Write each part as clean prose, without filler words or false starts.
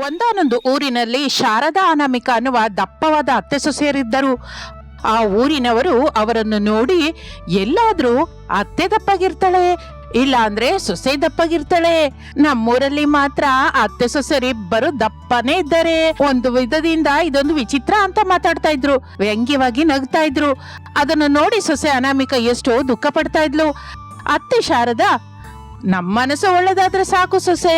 ಒಂದಾನೊಂದು ಊರಿನಲ್ಲಿ ಶಾರದಾ ಅನಾಮಿಕ ಅನ್ನುವ ದಪ್ಪವಾದ ಅತ್ತೆ ಸೊಸೆಯರಿದ್ದರು. ಆ ಊರಿನವರು ಅವರನ್ನು ನೋಡಿ ಎಲ್ಲಾದ್ರೂ ಅತ್ತೆ ದಪ್ಪಾಗಿರ್ತಾಳೆ, ಇಲ್ಲ ಅಂದ್ರೆ ಸೊಸೆ ದಪ್ಪಾಗಿರ್ತಾಳೆ, ನಮ್ಮೂರಲ್ಲಿ ಮಾತ್ರ ಅತ್ತೆ ಸೊಸೆರಿಬ್ಬರು ದಪ್ಪನೇ ಇದ್ದಾರೆ, ಒಂದು ವಿಧದಿಂದ ಇದೊಂದು ವಿಚಿತ್ರ ಅಂತ ಮಾತಾಡ್ತಾ ಇದ್ರು. ವ್ಯಂಗ್ಯವಾಗಿ ನಗ್ತಾ ಇದ್ರು. ಅದನ್ನು ನೋಡಿ ಸೊಸೆ ಅನಾಮಿಕ ಎಷ್ಟೋ ದುಃಖ ಪಡ್ತಾ ಇದ್ಲು. ಅತ್ತೆ ಶಾರದಾ, ನಮ್ಮ ಮನಸ್ಸು ಒಳ್ಳೇದಾದ್ರೆ ಸಾಕು ಸೊಸೆ,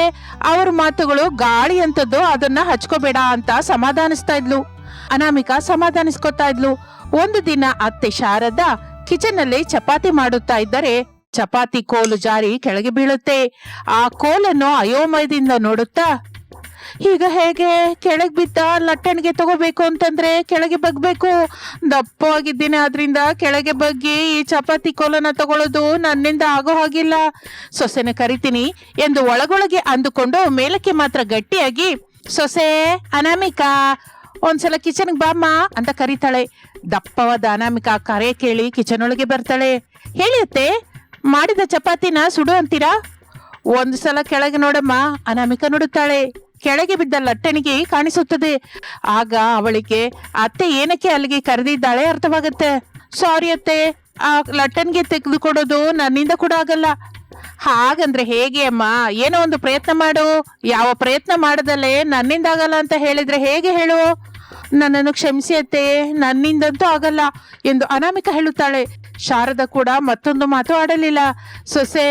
ಅವ್ರ ಮಾತುಗಳು ಗಾಳಿ ಅಂತದ್ದು, ಅದನ್ನ ಹಚ್ಕೋಬೇಡ ಅಂತ ಸಮಾಧಾನಿಸ್ತಾ ಇದ್ಲು. ಅನಾಮಿಕ ಸಮಾಧಾನಿಸ್ಕೊತಾ ಇದ್ಲು. ಒಂದು ದಿನ ಅತ್ತೆ ಶಾರದಾ ಕಿಚನ್ ಅಲ್ಲಿ ಚಪಾತಿ ಮಾಡುತ್ತಾ ಇದ್ದರೆ ಚಪಾತಿ ಕೋಲು ಜಾರಿ ಕೆಳಗೆ ಬೀಳುತ್ತೆ. ಆ ಕೋಲನ್ನು ಅಯೋಮಯದಿಂದ ನೋಡುತ್ತಾ, ಈಗ ಹೇಗೆ ಕೆಳಗೆ ಬಿದ್ದ ಲಟ್ಟಣಿಗೆ ತಗೋಬೇಕು ಅಂತಂದ್ರೆ ಕೆಳಗೆ ಬಗ್ಬೇಕು, ದಪ್ಪವಾಗಿದ್ದೀನಿ, ಆದ್ರಿಂದ ಕೆಳಗೆ ಬಗ್ಗಿ ಈ ಚಪಾತಿ ಕೋಲನ್ನ ತಗೊಳ್ಳೋದು ನನ್ನಿಂದ ಆಗೋ ಹಾಗಿಲ್ಲ, ಸೊಸೆನ ಕರಿತೀನಿ ಎಂದು ಒಳಗೊಳಗೆ ಅಂದುಕೊಂಡು ಮೇಲಕ್ಕೆ ಮಾತ್ರ ಗಟ್ಟಿಯಾಗಿ, ಸೊಸೆ ಅನಾಮಿಕಾ, ಒಂದ್ಸಲ ಕಿಚನ್ಗೆ ಬಾಮ್ಮ ಅಂತ ಕರೀತಾಳೆ. ದಪ್ಪವಾದ ಅನಾಮಿಕಾ ಕರೆ ಕೇಳಿ ಕಿಚನ್ ಒಳಗೆ ಬರ್ತಾಳೆ. ಹೇಳಿಯತ್ತೆ, ಮಾಡಿದ ಚಪಾತಿನ ಸುಡು ಅಂತೀರಾ? ಒಂದು ಸಲ ಕೆಳಗೆ ನೋಡಮ್ಮ. ಅನಾಮಿಕಾ ನೋಡುತ್ತಾಳೆ. ಕೆಳಗೆ ಬಿದ್ದ ಲಟ್ಟಣಿಗೆ ಕಾಣಿಸುತ್ತದೆ. ಆಗ ಅವಳಿಗೆ ಅತ್ತೆ ಏನಕ್ಕೆ ಅಲ್ಲಿಗೆ ಕರೆದಿದ್ದಾಳೆ ಅರ್ಥವಾಗುತ್ತೆ. ಸಾರಿ ಅತ್ತೆ, ಆ ಲಟ್ಟಣಿಗೆ ತೆಗೆದುಕೊಡೋದು ನನ್ನಿಂದ ಕೂಡ ಆಗಲ್ಲ. ಹಾಗಂದ್ರೆ ಹೇಗೆ ಅಮ್ಮ? ಏನೋ ಒಂದು ಪ್ರಯತ್ನ ಮಾಡು. ಯಾವ ಪ್ರಯತ್ನ ಮಾಡದಲ್ಲೇ ನನ್ನಿಂದ ಆಗಲ್ಲ ಅಂತ ಹೇಳಿದ್ರೆ ಹೇಗೆ ಹೇಳು? ನನ್ನನ್ನು ಕ್ಷಮಿಸಿ ಅತ್ತೆ, ನನ್ನಿಂದಂತೂ ಆಗಲ್ಲ ಎಂದು ಅನಾಮಿಕಾ ಹೇಳುತ್ತಾಳೆ. ಶಾರದಾ ಕೂಡ ಮತ್ತೊಂದು ಮಾತು ಆಡಲಿಲ್ಲ. ಸೊಸೆ,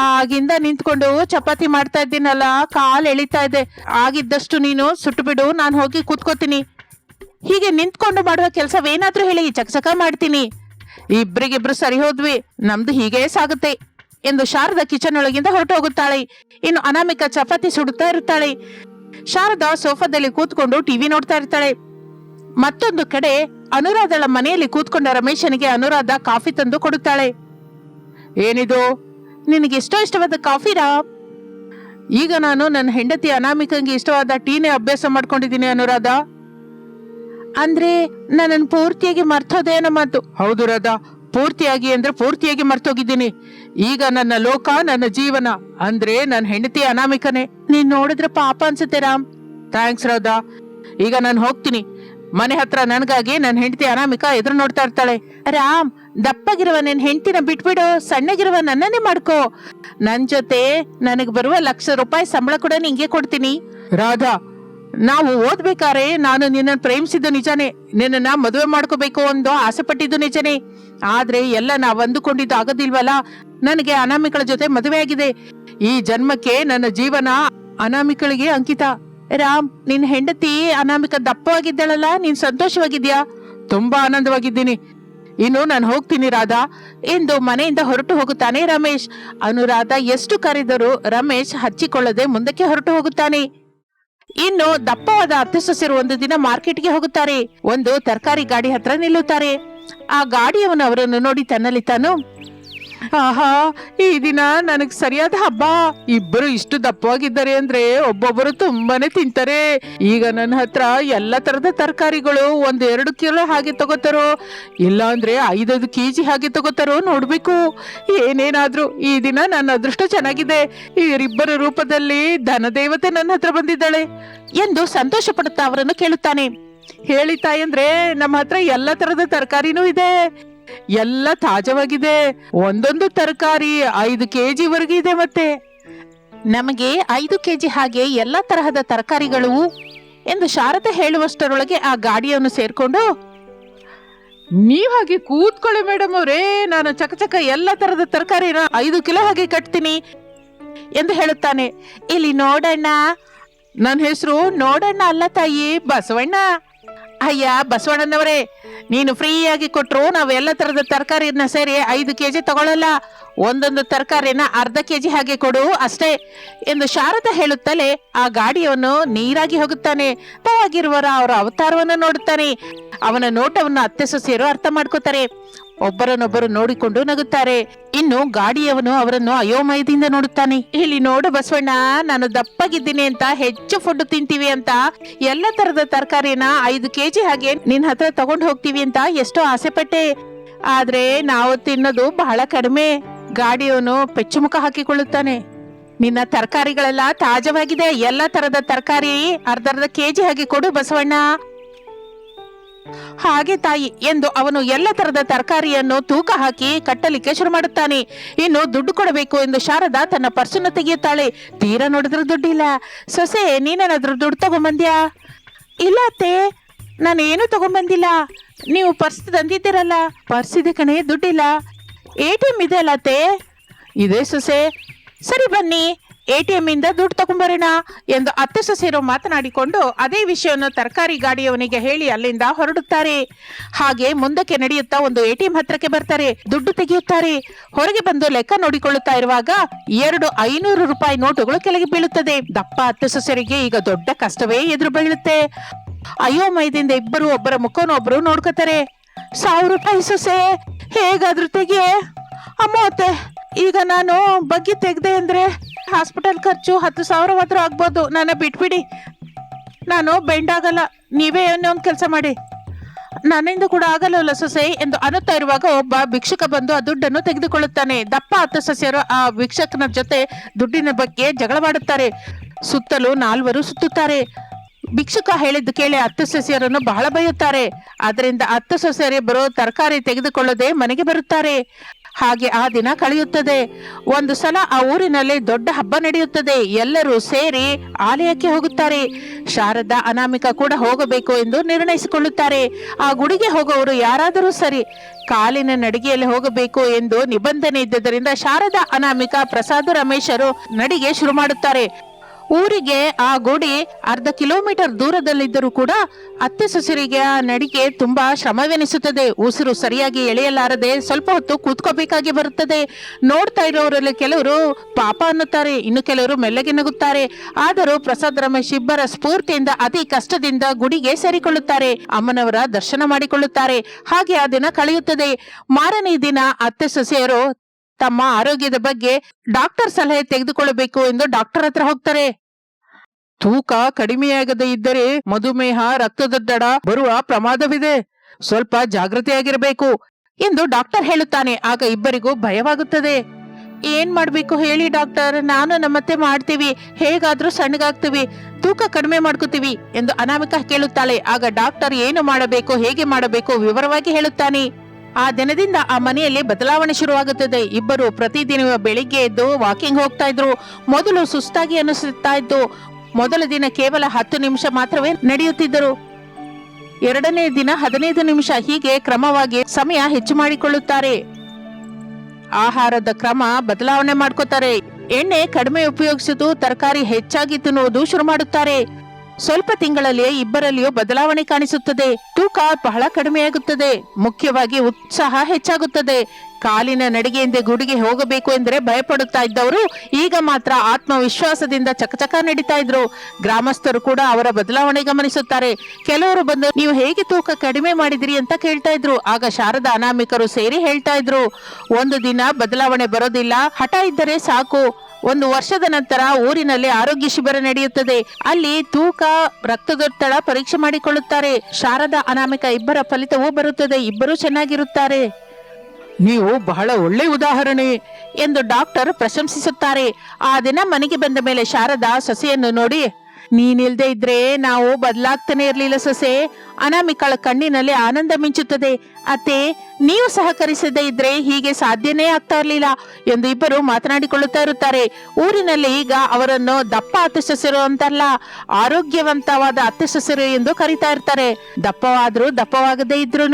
ಆಗಿಂದ ನಿಂತ್ಕೊಂಡು ಚಪಾತಿ ಮಾಡ್ತಾ ಇದ್ದೀನಲ್ಲ, ಕಾಲು ಎಳಿತಾ ಇದೆ, ಆಗಿದ್ದಷ್ಟು ನೀನು ಸುಟ್ಟು ಬಿಡು, ನಾನು ಹೋಗಿ ಕೂತ್ಕೋತೀನಿ. ಹೀಗೆ ನಿಂತ್ಕೊಂಡು ಮಾಡುವ ಕೆಲಸವೇನಾದ್ರೂ ಹೇಳಿ, ಚಕಚಕ ಮಾಡ್ತೀನಿ. ಇಬ್ರಿಗಿಬ್ರು ಸರಿ ಹೋದ್ವಿ, ನಮ್ದು ಹೀಗೆ ಸಾಗುತ್ತೆ ಎಂದು ಶಾರದಾ ಕಿಚನ್ ಒಳಗಿಂದ ಹೊರಟು ಹೋಗುತ್ತಾಳೆ. ಇನ್ನು ಅನಾಮಿಕಾ ಚಪಾತಿ ಸುಡುತ್ತಾ ಇರುತ್ತಾಳೆ. ಶಾರದಾ ಸೋಫಾದಲ್ಲಿ ಕೂತ್ಕೊಂಡು ಟಿವಿ ನೋಡ್ತಾ ಇರ್ತಾಳೆ. ಮತ್ತೊಂದು ಕಡೆ ಅನುರಾಧಳ ಮನೆಯಲ್ಲಿ ಕೂತ್ಕೊಂಡ ರಮೇಶನಿಗೆ ಅನುರಾಧ ಕಾಫಿ ತಂದು ಕೊಡುತ್ತಾಳೆ. ಏನಿದು, ನಿನಗೆ ಇಷ್ಟವಾದ ಕಾಫಿರಾ? ಈಗ ನಾನು ನನ್ನ ಹೆಂಡತಿ ಅನಾಮಿಕಂಗೆ ಇಷ್ಟವಾದ ಟೀನೇ ಅಭ್ಯಾಸ ಮಾಡ್ಕೊಂಡಿದ್ದೀನಿ ಅನುರಾಧ. ಅಂದ್ರೆ ನನ್ನನ್ನು ಪೂರ್ತಿಯಾಗಿ ಮರ್ತೋದೇನೋ ಮಾತು. ಹೌದು ರಾಧಾ, ಪೂರ್ತಿಯಾಗಿ ಅಂದ್ರೆ ಪೂರ್ತಿಯಾಗಿ ಮರ್ತೋಗಿದ್ದೀನಿ. ಈಗ ನನ್ನ ಲೋಕ, ನನ್ನ ಜೀವನ ಅಂದ್ರೆ ನನ್ನ ಹೆಂಡತಿ ಅನಾಮಿಕನೇ. ನೀನ್ ನೋಡಿದ್ರೆ ಪಾಪ ಅನ್ಸುತ್ತೆ ರಾಮ್. ಥ್ಯಾಂಕ್ಸ್ ರಾಧಾ. ಈಗ ನಾನು ಹೋಗ್ತೀನಿ. ಮನೆ ಹತ್ರ ನನಗಾಗಿ ನನ್ನ ಹೆಂಡತಿ ಅನಾಮಿಕಾ ಎದುರು ನೋಡ್ತಾ ಇರ್ತಾಳೆ. ರಾಮ್, ದಪ್ಪಗಿರುವ ನಿನ್ ಹೆಂಡತಿನ ಬಿಟ್ಬಿಡು, ಸಣ್ಣಗಿರುವ ನನ್ನನ್ನೇ ಮಾಡ್ಕೋ. ನನ್ ಜೊತೆ ನನಗ್ ಬರುವ ₹1,00,000 ಸಂಬಳ ಕೂಡ ನಿಂಗೆ ಕೊಡ್ತೀನಿ. ರಾಧಾ, ನಾವು ಓದ್ಬೇಕಾರೆ ನಾನು ನಿನ್ನನ್ನು ಪ್ರೇಮಿಸಿದ್ದು ನಿಜಾನೇ, ನಿನ್ನ ಮದುವೆ ಮಾಡ್ಕೋಬೇಕು ಒಂದು ಆಸೆ ಪಟ್ಟಿದ್ದು ನಿಜನೇ. ಆದ್ರೆ ಎಲ್ಲ ನಾವು ಅಂದುಕೊಂಡಿದ್ದು ಆಗೋದಿಲ್ವಲ್ಲ. ನನಗೆ ಅನಾಮಿಕಳ ಜೊತೆ ಮದುವೆ ಆಗಿದೆ. ಈ ಜನ್ಮಕ್ಕೆ ನನ್ನ ಜೀವನ ಅನಾಮಿಕಳಿಗೆ ಅಂಕಿತ. ರಾಮ್, ನಿನ್ ಹೆಂಡತಿ ಅನಾಮಿಕ ದಪ್ಪವಾಗಿದ್ದಾಳಲ್ಲ, ನೀನ್ ಸಂತೋಷವಾಗಿದ್ಯಾ? ತುಂಬಾ ಆನಂದವಾಗಿದ್ದೀನಿ. ಇನ್ನು ನಾನು ಹೋಗ್ತೀನಿ ರಾಧಾ ಎಂದು ಮನೆಯಿಂದ ಹೊರಟು ಹೋಗುತ್ತಾನೆ ರಮೇಶ್. ಅನುರಾಧ ಎಷ್ಟು ಕರೆದರೂ ರಮೇಶ್ ಹಚ್ಚಿಕೊಳ್ಳದೆ ಮುಂದಕ್ಕೆ ಹೊರಟು ಹೋಗುತ್ತಾನೆ. ಇನ್ನು ದಪ್ಪವಾದ ಅತ್ತೆ ಸೊಸೆರು ಒಂದು ದಿನ ಮಾರ್ಕೆಟ್ಗೆ ಹೋಗುತ್ತಾರೆ. ಒಂದು ತರಕಾರಿ ಗಾಡಿ ಹತ್ರ ನಿಲ್ಲುತ್ತಾರೆ. ಆ ಗಾಡಿಯವನು ಅವರನ್ನು ನೋಡಿ ತನ್ನಲ್ಲಿ ತಾನು, ಆಹಾ, ಈ ದಿನ ನನಗ್ ಸರಿಯಾದ ಹಬ್ಬ. ಇಬ್ಬರು ಇಷ್ಟು ದಪ್ಪವಾಗಿದ್ದಾರೆ ಅಂದ್ರೆ ಒಬ್ಬೊಬ್ಬರು ತುಂಬಾನೇ ತಿಂತಾರೆ. ಈಗ ನನ್ನ ಹತ್ರ ಎಲ್ಲ ತರದ ತರಕಾರಿಗಳು 1-2 ಕಿಲೋ ಹಾಗೆ ತಗೋತಾರೋ, ಇಲ್ಲ ಅಂದ್ರೆ 5-5 ಕೆಜಿ ಹಾಗೆ ತಗೋತಾರೋ ನೋಡ್ಬೇಕು. ಏನೇನಾದ್ರೂ ಈ ದಿನ ನನ್ನ ಅದೃಷ್ಟ ಚೆನ್ನಾಗಿದೆ. ಇವರಿಬ್ಬರ ರೂಪದಲ್ಲಿ ಧನದೇವತೆ ನನ್ನ ಹತ್ರ ಬಂದಿದ್ದಾಳೆ ಎಂದು ಸಂತೋಷ ಪಡುತ್ತಾ ಅವರನ್ನು ಕೇಳುತ್ತಾನೆ. ಹೇಳಿ ತಾಯಂದ್ರೆ, ನಮ್ಮ ಹತ್ರ ಎಲ್ಲ ತರದ ತರಕಾರಿನೂ ಇದೆ, ಎಲ್ಲ ತಾಜಾವಾಗಿದೆ. ಒಂದೊಂದು ತರಕಾರಿ 5 ಕೆಜಿ ವರೆಗೆ ಇದೆ. ಮತ್ತೆ ನಮಗೆ 5 ಕೆಜಿ ಹಾಗೆ ಎಲ್ಲ ತರಹದ ತರಕಾರಿಗಳು ಎಂದು ಶಾರದೆ ಹೇಳುವಷ್ಟರೊಳಗೆ ಆ ಗಾಡಿಯನ್ನು ಸೇರ್ಕೊಂಡು, ನೀವ್ ಹಾಗೆ ಕೂತ್ಕೊಳ್ಳಿ ಮೇಡಮ್ ಅವರೇ, ನಾನು ಚಕಚಕ ಎಲ್ಲ ತರದ ತರಕಾರಿನ 5 ಕಿಲೋ ಹಾಗೆ ಕಟ್ತೀನಿ ಎಂದು ಹೇಳುತ್ತಾನೆ. ಇಲ್ಲಿ ನೋಡಣ್ಣ, ನನ್ನ ಹೆಸರು ನೋಡಣ್ಣ ಅಲ್ಲ ತಾಯಿ, ಬಸವಣ್ಣ. ಅಯ್ಯ ಬಸವಣ್ಣನವರೇ, ನೀನು ಫ್ರೀಯಾಗಿ ಕೊಟ್ರು ನಾವು ಎಲ್ಲ ತರದ ತರಕಾರಿನ ಸೇರಿ 5 ಕೆಜಿ ತಗೊಳ್ಳಲ್ಲ, ಒಂದೊಂದು ತರಕಾರಿನ ಅರ್ಧ ಕೆಜಿ ಹಾಗೆ ಕೊಡು ಅಷ್ಟೇ ಎಂದು ಶಾರದಾ ಹೇಳುತ್ತಲೇ ಆ ಗಾಡಿಯನ್ನು ನೀರಾಗಿ ಹೋಗುತ್ತಾನೆ. ತವಾಗಿರುವರ ಅವರ ಅವತಾರವನ್ನು ನೋಡುತ್ತಾನೆ. ಅವನ ನೋಟವನ್ನು ಅತ್ತೆ ಸೊಸೆಯರು ಅರ್ಥ ಮಾಡ್ಕೋತಾರೆ. ಒಬ್ಬರನ್ನೊಬ್ಬರು ನೋಡಿಕೊಂಡು ನಗುತ್ತಾರೆ. ಇನ್ನು ಗಾಡಿಯವನು ಅವರನ್ನು ಅಯೋಮಯದಿಂದ ನೋಡುತ್ತಾನೆ. ಇಲ್ಲಿ ನೋಡು ಬಸವಣ್ಣ, ನಾನು ದಪ್ಪಗಿದ್ದೀನಿ ಅಂತ, ಹೆಚ್ಚು ಫುಡ್ ತಿಂತೀವಿ ಅಂತ, ಎಲ್ಲ ತರದ ತರಕಾರಿನ 5 ಕೆಜಿ ಹಾಗೆ ನಿನ್ ಹತ್ರ ತಗೊಂಡು ಹೋಗ್ತೀವಿ ಅಂತ ಎಷ್ಟೋ ಆಸೆ ಪಟ್ಟೆ. ಆದ್ರೆ ನಾವು ತಿನ್ನೋದು ಬಹಳ ಕಡಿಮೆ. ಗಾಡಿಯವನು ಪೆಚ್ಚು ಮುಖ ಹಾಕಿಕೊಳ್ಳುತ್ತಾನೆ. ನಿನ್ನ ತರಕಾರಿಗಳೆಲ್ಲ ತಾಜಾವಾಗಿದೆ, ಎಲ್ಲ ತರದ ತರಕಾರಿ ಅರ್ಧ ಕೆಜಿ ಹಾಗೆ ಕೊಡು ಬಸವಣ್ಣ. ಹಾಗೆ ತಾಯಿ ಎಂದು ಅವನು ಎಲ್ಲ ತರದ ತರಕಾರಿಯನ್ನು ತೂಕ ಹಾಕಿ ಕಟ್ಟಲಿಕ್ಕೆ ಶುರು ಮಾಡುತ್ತಾನೆ. ಇನ್ನು ದುಡ್ಡು ಕೊಡಬೇಕು ಎಂದು ಶಾರದಾ ತನ್ನ ಪರ್ಸನ್ನು ತೆಗೆಯುತ್ತಾಳೆ. ತೀರಾ ನೋಡಿದ್ರೆ ದುಡ್ಡಿಲ್ಲ. ಸೊಸೆ, ನೀನೇನಾದ್ರೂ ದುಡ್ಡು ತಗೊಂಬಂದ್ಯಾ? ಇಲ್ಲ ಅತ್ತೆ, ನಾನೇನು ತಗೊಂಬಂದಿಲ್ಲ. ನೀವು ಪರ್ಸ್ ತಂದಿದ್ದೀರಲ್ಲ. ಪರ್ಸ್ ಇದೆ ಕಣೆ, ದುಡ್ಡಿಲ್ಲ. ATM ಇದೆ ಅಲ್ಲ ಅತ್ತೆ? ಇದೆ ಸೊಸೆ. ಸರಿ ಬನ್ನಿ, ATM ಇಂದ ದುಡ್ಡು ತಗೊಂಬರೋಣ ಎಂದು ಅತ್ತೆ ಸೊಸೆಯರು ಮಾತನಾಡಿಕೊಂಡು ಅದೇ ವಿಷಯವನ್ನು ತರಕಾರಿ ಗಾಡಿಯವನಿಗೆ ಹೇಳಿ ಅಲ್ಲಿಂದ ಹೊರಡುತ್ತಾರೆ. ಹಾಗೆ ಮುಂದಕ್ಕೆ ನಡೆಯುತ್ತಾ ಒಂದು ATM ಹತ್ರಕ್ಕೆ ಬರ್ತಾರೆ. ದುಡ್ಡು ತೆಗೆಯುತ್ತಾರೆ. ಹೊರಗೆ ಬಂದು ಲೆಕ್ಕ ನೋಡಿಕೊಳ್ಳುತ್ತಾ ಇರುವಾಗ 2 500 ರೂಪಾಯಿ ನೋಟುಗಳು ಕೆಳಗೆ ಬೀಳುತ್ತದೆ. ದಪ್ಪ ಅತ್ತೆ ಸೊಸೆಯರಿಗೆ ಈಗ ದೊಡ್ಡ ಕಷ್ಟವೇ ಎದುರು ಬೀಳುತ್ತೆ. ಅಯೋಮಯದಿಂದ ಇಬ್ಬರು ಒಬ್ಬರ ಮುಖವನ್ನು ಒಬ್ಬರು ನೋಡ್ಕೋತಾರೆ. 1000 ರೂಪಾಯಿ ಸೊಸೆ, ಹೇಗಾದ್ರೂ ತೆಗಿಯೇ. ಅಮ್ಮ ಅತ್ತೆ, ಈಗ ನಾನು ಬಗ್ಗೆ ತೆಗ್ದೆ ಅಂದ್ರೆ ಹಾಸ್ಪಿಟಲ್ ಖರ್ಚು 10,000 ಆಗ್ಬೋದು. ನನ್ನ ಬಿಟ್ಬಿಡಿ, ನಾನು ಬೆಂಡ್ ಆಗಲ್ಲ. ನೀವೇ ಏನೊಂದು ಕೆಲಸ ಮಾಡಿ. ನನ್ನಿಂದ ಕೂಡ ಆಗಲ್ಲ ಸೊಸೆ ಎಂದು ಅನ್ನುತ್ತಾ ಇರುವಾಗ ಒಬ್ಬ ಭಿಕ್ಷುಕ ಬಂದು ಆ ದುಡ್ಡನ್ನು ತೆಗೆದುಕೊಳ್ಳುತ್ತಾನೆ. ದಪ್ಪ ಅತ್ತೆ ಸೊಸೆಯರು ಆ ಭಿಕ್ಷಕನ ಜೊತೆ ದುಡ್ಡಿನ ಬಗ್ಗೆ ಜಗಳವಾಡುತ್ತಾರೆ. ಸುತ್ತಲೂ 4 ಸುತ್ತುತ್ತಾರೆ. ಭಿಕ್ಷುಕ ಹೇಳಿದ್ದು ಕೇಳಿ ಅತ್ತೆ ಸೊಸೆಯರನ್ನು ಬಹಳ ಬೈಯುತ್ತಾರೆ. ಅದರಿಂದ ಅತ್ತೆ ಸೊಸೆಯರಿಬ್ಬರು ತರಕಾರಿ ತೆಗೆದುಕೊಳ್ಳದೆ ಮನೆಗೆ ಬರುತ್ತಾರೆ. ಹಾಗೆ ಆ ದಿನ ಕಳೆಯುತ್ತದೆ. ಒಂದು ಸಲ ಆ ಊರಿನಲ್ಲಿ ದೊಡ್ಡ ಹಬ್ಬ ನಡೆಯುತ್ತದೆ. ಎಲ್ಲರೂ ಸೇರಿ ಆಲಯಕ್ಕೆ ಹೋಗುತ್ತಾರೆ. ಶಾರದಾ ಅನಾಮಿಕ ಕೂಡ ಹೋಗಬೇಕು ಎಂದು ನಿರ್ಣಯಿಸಿಕೊಳ್ಳುತ್ತಾರೆ. ಆ ಗುಡಿಗೆ ಹೋಗುವವರು ಯಾರಾದರೂ ಸರಿ, ಕಾಲಿನ ನಡಿಗೆಯಲ್ಲಿ ಹೋಗಬೇಕು ಎಂದು ನಿಬಂಧನೆ ಇದ್ದುದರಿಂದ ಶಾರದಾ ಅನಾಮಿಕ ಪ್ರಸಾದ ರಮೇಶರು ನಡಿಗೆ ಶುರು ಮಾಡುತ್ತಾರೆ. ಊರಿಗೆ ಆ ಗುಡಿ ಅರ್ಧ ಕಿಲೋಮೀಟರ್ ದೂರದಲ್ಲಿದ್ದರೂ ಕೂಡ ಅತ್ತೆ ಸೊಸೆಯರಿಗೆ ಆ ನಡಿಗೆ ತುಂಬಾ ಶ್ರಮವೆನಿಸುತ್ತದೆ. ಉಸಿರು ಸರಿಯಾಗಿ ಎಳೆಯಲಾರದೆ ಸ್ವಲ್ಪ ಹೊತ್ತು ಕೂತ್ಕೋಬೇಕಾಗಿ ಬರುತ್ತದೆ. ನೋಡ್ತಾ ಇರೋರಲ್ಲಿ ಕೆಲವರು ಪಾಪ ಅನ್ನುತ್ತಾರೆ, ಇನ್ನು ಕೆಲವರು ಮೆಲ್ಲಗೆ ನಗುತ್ತಾರೆ. ಆದರೂ ಪ್ರಸಾದ್ ರಮೇಶ್ ಇಬ್ಬರ ಸ್ಫೂರ್ತಿಯಿಂದ ಅತಿ ಕಷ್ಟದಿಂದ ಗುಡಿಗೆ ಸೇರಿಕೊಳ್ಳುತ್ತಾರೆ. ಅಮ್ಮನವರ ದರ್ಶನ ಮಾಡಿಕೊಳ್ಳುತ್ತಾರೆ. ಹಾಗೆ ಆ ದಿನ ಕಳೆಯುತ್ತದೆ. ಮಾರನೇ ದಿನ ಅತ್ತೆ ಸೊಸೆಯರು ತಮ್ಮ ಆರೋಗ್ಯದ ಬಗ್ಗೆ ಡಾಕ್ಟರ್ ಸಲಹೆ ತೆಗೆದುಕೊಳ್ಳಬೇಕು ಎಂದು ಡಾಕ್ಟರ್ ಹತ್ರ ಹೋಗ್ತಾರೆ. ತೂಕ ಕಡಿಮೆಯಾಗದೇ ಇದ್ದರೆ ಮಧುಮೇಹ, ರಕ್ತದೊತ್ತಡ ಬರುವ ಪ್ರಮಾದವಿದೆ, ಸ್ವಲ್ಪ ಜಾಗೃತಿಯಾಗಿರಬೇಕು ಎಂದು ಡಾಕ್ಟರ್ ಹೇಳುತ್ತಾನೆ. ಆಗ ಇಬ್ಬರಿಗೂ ಭಯವಾಗುತ್ತದೆ. ಏನ್ ಮಾಡ್ಬೇಕು ಹೇಳಿ ಡಾಕ್ಟರ್, ನಾನು ನಮ್ಮತ್ತೆ ಮಾಡ್ತೀವಿ, ಹೇಗಾದ್ರೂ ಸಣ್ಣಗಾಗ್ತೀವಿ, ತೂಕ ಕಡಿಮೆ ಮಾಡ್ಕೋತೀವಿ ಎಂದು ಅನಾಮಿಕಾ ಕೇಳುತ್ತಾಳೆ. ಆಗ ಡಾಕ್ಟರ್ ಏನು ಮಾಡಬೇಕು, ಹೇಗೆ ಮಾಡಬೇಕು ವಿವರವಾಗಿ ಹೇಳುತ್ತಾನೆ. ಆ ದಿನದಿಂದ ಆ ಮನೆಯಲ್ಲಿ ಬದಲಾವಣೆ ಶುರುವಾಗುತ್ತದೆ. ಇಬ್ಬರು ಪ್ರತಿದಿನ ಬೆಳಿಗ್ಗೆ ಎದ್ದು ವಾಕಿಂಗ್ ಹೋಗ್ತಾ ಇದ್ರು. ಮೊದಲು ಸುಸ್ತಾಗಿ ಅನಿಸುತ್ತಾ ಇತ್ತು. ಮೊದಲ ದಿನ ಕೇವಲ 10 ನಿಮಿಷ ಮಾತ್ರವೇ ನಡೆಯುತ್ತಿದ್ದರು. 2ನೇ ದಿನ 15 ನಿಮಿಷ, ಹೀಗೆ ಕ್ರಮವಾಗಿ ಸಮಯ ಹೆಚ್ಚು ಮಾಡಿಕೊಳ್ಳುತ್ತಾರೆ. ಆಹಾರದ ಕ್ರಮ ಬದಲಾವಣೆ ಮಾಡ್ಕೋತಾರೆ. ಎಣ್ಣೆ ಕಡಿಮೆ ಉಪಯೋಗಿಸುವುದು, ತರಕಾರಿ ಹೆಚ್ಚಾಗಿ ತಿನ್ನುವುದು ಶುರು ಮಾಡುತ್ತಾರೆ. ಸ್ವಲ್ಪ ತಿಂಗಳಲ್ಲಿ ಇಬ್ಬರಲ್ಲಿಯೂ ಬದಲಾವಣೆ ಕಾಣಿಸುತ್ತದೆ. ತೂಕ ಬಹಳ ಕಡಿಮೆಯಾಗುತ್ತದೆ. ಮುಖ್ಯವಾಗಿ ಉತ್ಸಾಹ ಹೆಚ್ಚಾಗುತ್ತದೆ. ಕಾಲಿನ ನಡಿಗೆಯಿಂದ ಗುಡಿಗೆ ಹೋಗಬೇಕು ಎಂದರೆ ಭಯಪಡುತ್ತಾ ಇದ್ದವರು ಈಗ ಮಾತ್ರ ಆತ್ಮವಿಶ್ವಾಸದಿಂದ ಚಕಚಕ ನಡೀತಾ ಇದ್ರು. ಗ್ರಾಮಸ್ಥರು ಕೂಡ ಅವರ ಬದಲಾವಣೆ ಗಮನಿಸುತ್ತಾರೆ. ಕೆಲವರು ಬಂದು ನೀವು ಹೇಗೆ ತೂಕ ಕಡಿಮೆ ಮಾಡಿದಿರಿ ಅಂತ ಕೇಳ್ತಾ ಇದ್ರು. ಆಗ ಶಾರದಾ ಅನಾಮಿಕರು ಸೇರಿ ಹೇಳ್ತಾ ಇದ್ರು, ಒಂದು ದಿನ ಬದಲಾವಣೆ ಬರೋದಿಲ್ಲ, ಹಠ ಇದ್ದರೆ ಸಾಕು. 1 ವರ್ಷದ ನಂತರ ಊರಿನಲ್ಲಿ ಆರೋಗ್ಯ ಶಿಬಿರ ನಡೆಯುತ್ತದೆ. ಅಲ್ಲಿ ತೂಕ, ರಕ್ತದೊತ್ತಡ ಪರೀಕ್ಷೆ ಮಾಡಿಕೊಳ್ಳುತ್ತಾರೆ. ಶಾರದಾ ಅನಾಮಿಕ ಇಬ್ಬರ ಫಲಿತವೂ ಬರುತ್ತದೆ. ಇಬ್ಬರೂ ಚೆನ್ನಾಗಿರುತ್ತಾರೆ. ನೀವು ಬಹಳ ಒಳ್ಳೆ ಉದಾಹರಣೆ ಎಂದು ಡಾಕ್ಟರ್ ಪ್ರಶಂಸಿಸುತ್ತಾರೆ. ಆ ದಿನ ಮನೆಗೆ ಬಂದ ಮೇಲೆ ಶಾರದಾ ಸೊಸೆಯನ್ನು ನೋಡಿ, ನೀನಿಲ್ದೇ ಇದ್ರೆ ನಾವು ಬದಲಾಗ್ತಾನೆ ಇರ್ಲಿಲ್ಲ ಸೊಸೆ. ಅನಾಮಿಕಳ ಕಣ್ಣಿನಲ್ಲಿ ಆನಂದ ಮಿಂಚುತ್ತದೆ. ಅತ್ತೆ, ನೀವು ಸಹಕರಿಸದೇ ಇದ್ರೆ ಹೀಗೆ ಸಾಧ್ಯನೇ ಆಗ್ತಾ ಇರ್ಲಿಲ್ಲ ಎಂದು ಇಬ್ಬರು ಮಾತನಾಡಿಕೊಳ್ಳುತ್ತಾ ಇರುತ್ತಾರೆ. ಊರಿನಲ್ಲಿ ಈಗ ಅವರನ್ನು ದಪ್ಪ ಅತ್ತೆ ಸೊಸೆರು ಅಂತಲ್ಲ, ಆರೋಗ್ಯವಂತವಾದ ಅತ್ತೆ ಸೊಸೆರು ಎಂದು ಕರೀತಾ ಇರ್ತಾರೆ. ದಪ್ಪವಾದ್ರೂ ದಪ್ಪವಾಗದೇ ಇದ್ರು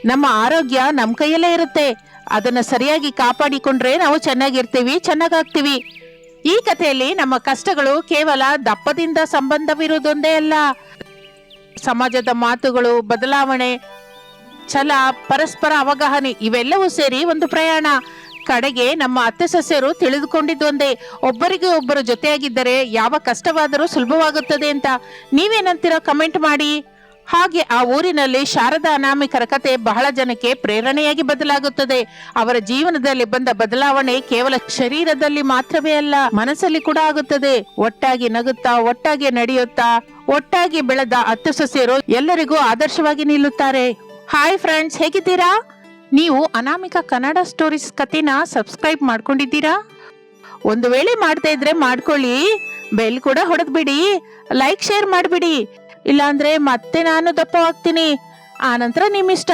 ನಮ್ಮ ಆರೋಗ್ಯ ನಮ್ಮ ಕೈಯಲ್ಲೇ ಇರುತ್ತೆ. ಅದನ್ನ ಸರಿಯಾಗಿ ಕಾಪಾಡಿಕೊಂಡ್ರೆ ನಾವು ಚೆನ್ನಾಗಿರ್ತೀವಿ, ಚೆನ್ನಾಗಾಗ್ತೀವಿ. ಈ ಕಥೆಯಲ್ಲಿ ನಮ್ಮ ಕಷ್ಟಗಳು ಕೇವಲ ದಪ್ಪದಿಂದ ಸಂಬಂಧವಿರುವುದೊಂದೇ ಅಲ್ಲ, ಸಮಾಜದ ಮಾತುಗಳು, ಬದಲಾವಣೆ, ಛಲ, ಪರಸ್ಪರ ಅವಗಾಹನೆ ಇವೆಲ್ಲವೂ ಸೇರಿ ಒಂದು ಪ್ರಯಾಣ. ಕಡೆಗೆ ನಮ್ಮ ಅತ್ತೆ ಸೊಸೆಯರು ತಿಳಿದುಕೊಂಡಿದ್ದೊಂದೇ, ಒಬ್ಬರಿಗೆ ಒಬ್ಬರು ಜೊತೆಯಾಗಿದ್ದರೆ ಯಾವ ಕಷ್ಟವಾದರೂ ಸುಲಭವಾಗುತ್ತದೆ ಅಂತ. ನೀವೇನಂತೀರೋ ಕಮೆಂಟ್ ಮಾಡಿ. ಹಾಗೆ ಆ ಊರಿನಲ್ಲಿ ಶಾರದಾ ಅನಾಮಿಕರ ಕತೆ ಬಹಳ ಜನಕ್ಕೆ ಪ್ರೇರಣೆಯಾಗಿ ಬದಲಾಗುತ್ತದೆ. ಅವರ ಜೀವನದಲ್ಲಿ ಬಂದ ಬದಲಾವಣೆ ಕೇವಲ ಶರೀರದಲ್ಲಿ ಮಾತ್ರವೇ ಅಲ್ಲ, ಮನಸ್ಸಲ್ಲಿ ಕೂಡ ಆಗುತ್ತದೆ. ಒಟ್ಟಾಗಿ ನಗುತ್ತಾ, ಒಟ್ಟಾಗಿ ನಡೆಯುತ್ತಾ, ಒಟ್ಟಾಗಿ ಬೆಳೆದ ಅತ್ತೆ ಸೊಸೆಯರು ಎಲ್ಲರಿಗೂ ಆದರ್ಶವಾಗಿ ನಿಲ್ಲುತ್ತಾರೆ. ಹಾಯ್ ಫ್ರೆಂಡ್ಸ್, ಹೇಗಿದ್ದೀರಾ? ನೀವು ಅನಾಮಿಕಾ ಕನ್ನಡ ಸ್ಟೋರೀಸ್ ಕಥೆನ ಸಬ್ಸ್ಕ್ರೈಬ್ ಮಾಡ್ಕೊಂಡಿದ್ದೀರಾ? ಒಂದು ವೇಳೆ ಮಾಡ್ತಾ ಇದ್ರೆ ಮಾಡ್ಕೊಳ್ಳಿ, ಬೆಲ್ ಕೂಡ ಹೊಡೆದ್ಬಿಡಿ, ಲೈಕ್ ಶೇರ್ ಮಾಡ್ಬಿಡಿ, ಇಲ್ಲಾಂದ್ರೆ ಮತ್ತೆ ನಾನು ದಪ್ಪವಾಗ್ತೀನಿ. ಆ ನಂತರ ನಿಮ್ಮಿಷ್ಟ.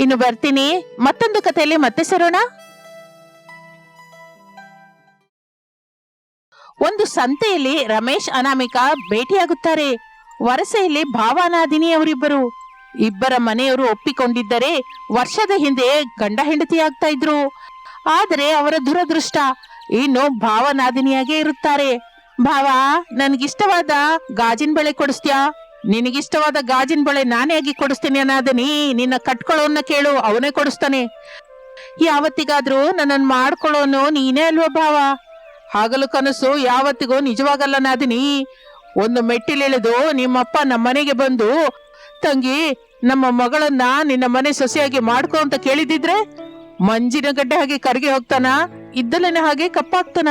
ಇನ್ನು ಬರ್ತೀನಿ, ಮತ್ತೊಂದು ಕಥೆಯಲ್ಲಿ ಮತ್ತೆ ಸೇರೋಣ. ಒಂದು ಸಂತೆಯಲ್ಲಿ ರಮೇಶ್ ಅನಾಮಿಕಾ ಭೇಟಿಯಾಗುತ್ತಾರೆ. ವರಸೆಯಲ್ಲಿ ಭಾವನಾದಿನಿ ಅವರಿಬ್ಬರು. ಇಬ್ಬರ ಮನೆಯವರು ಒಪ್ಪಿಕೊಂಡಿದ್ದರೆ ವರ್ಷದ ಹಿಂದೆ ಗಂಡ ಹೆಂಡತಿ ಆಗ್ತಾ ಇದ್ರು. ಆದರೆ ಅವರ ದುರದೃಷ್ಟ, ಇನ್ನು ಭಾವನಾದಿನಿಯಾಗೇ ಇರುತ್ತಾರೆ. ಭಾವ, ನನ್ಗಿಷ್ಟವಾದ ಗಾಜಿನ ಬಳೆ ಕೊಡಿಸ್ತ್ಯಾ? ನಿನಗಿಷ್ಟವಾದ ಗಾಜಿನ ಬಳೆ ನಾನೇ ಆಗಿ ಕೊಡಿಸ್ತೀನಿ ಅನಾದಿನಿ. ನಿನ್ನ ಕಟ್ಕೊಳ್ಳೋನ್ನ ಕೇಳು, ಅವನೇ ಕೊಡಿಸ್ತಾನೆ. ಯಾವತ್ತಿಗಾದ್ರೂ ನನ್ನನ್ನು ಮಾಡ್ಕೊಳ್ಳೋನು ನೀನೇ ಅಲ್ವಾ ಭಾವ? ಹಾಗಲು ಕನಸು ಯಾವತ್ತಿಗೂ ನಿಜವಾಗಲ್ಲ ನಾದಿನಿ. ಒಂದು ಮೆಟ್ಟಿಲಿಳಿದು ನಿಮ್ಮಪ್ಪ ನಮ್ಮನೆಗೆ ಬಂದು, ತಂಗಿ ನಮ್ಮ ಮಗಳನ್ನ ನಿನ್ನ ಮನೆ ಸೊಸೆಯಾಗಿ ಮಾಡ್ಕೊ ಅಂತ ಕೇಳಿದಿದ್ರೆ ಮಂಜಿನ ಗಡ್ಡೆ ಹಾಗೆ ಕರಗಿ ಹೋಗ್ತಾನ, ಇದ್ದಲೇನೆ ಹಾಗೆ ಕಪ್ಪಾಗ್ತಾನ.